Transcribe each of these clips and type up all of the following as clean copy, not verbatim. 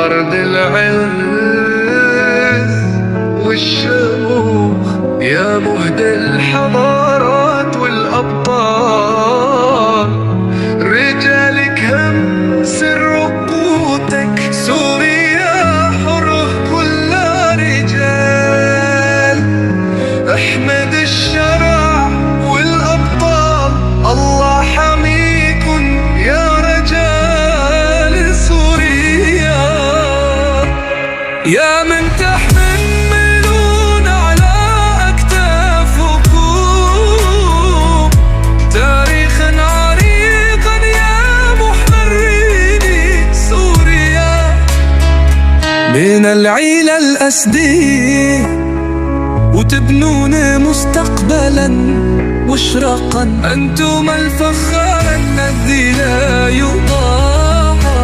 أرض العز والشموخ، يا مهدي الحضارات والأبطال. رجالك هم سر قوتك، سوريا حرة كلها رجال. احمد الشرع والأبطال، الله حميكن يا رجال سوريا. يا من تحملون على أكتافكم تاريخا عريقا يا محررين سوريا. من العيلة الأسدي وتبنون مستقبلا مشرقا، أنتم الفخر الذي لا يضاهى.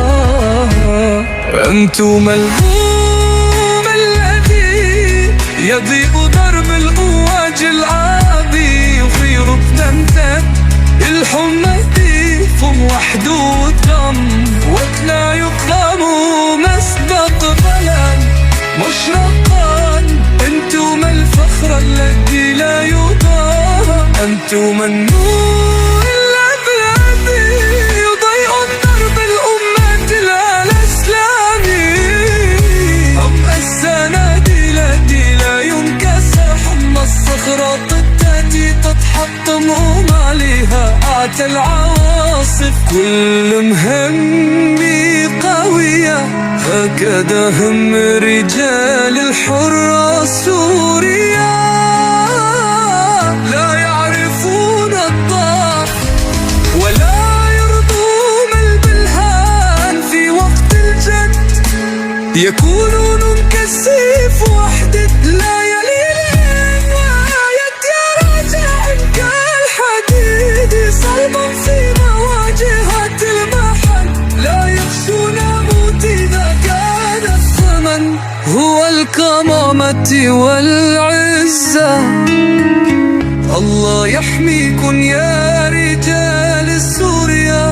أنتم الهوم الذي يضيء درب الأواج العادي، يثير بتمتد الحمى فم وحدود دم، ولا يقام مستقبلا مشرقا. أنتم الفخر الذي لا يضاهى، أنتم النور الذي يضيء درب الأمة الإسلامي. هم السند التي لا ينكسر، هم الصخرات التي تتحطم عليها أعتى العواصف. كل مهمي قوية، هكذا هم رجال الحرة سوريا. لا يعرفون الضعف ولا يرضون البلهان، في وقت الجد يكونون كالسيف وحدة لا يلين وآية. يا راجع كالحديد صلبا في مواجهة المحن، لا يخشون موت إذا كان الثمن هو الكرامة والعزة. الله يحميكن يا رجال سوريا،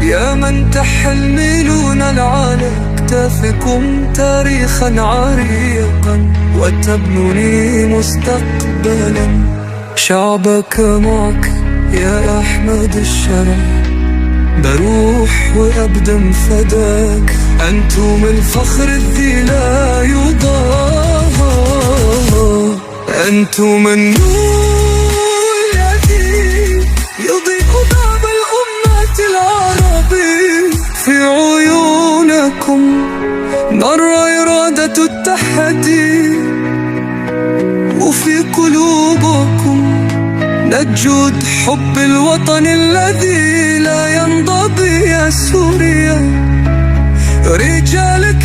يا من تحملون على أكتافكم تاريخا عريقا، وتبنوني مستقبلا. شعبك معك يا أحمد الشرع، بروح وأبدم فداك. أنتم الفخر الذي لا يضاهى، أنتم النور الذي يضيء درب الأمة العربي. في عيونكم نرى إرادة التحدي، وفي قلوبكم نجود حب الوطن الذي لا ينضبي يا سوريا. رجالك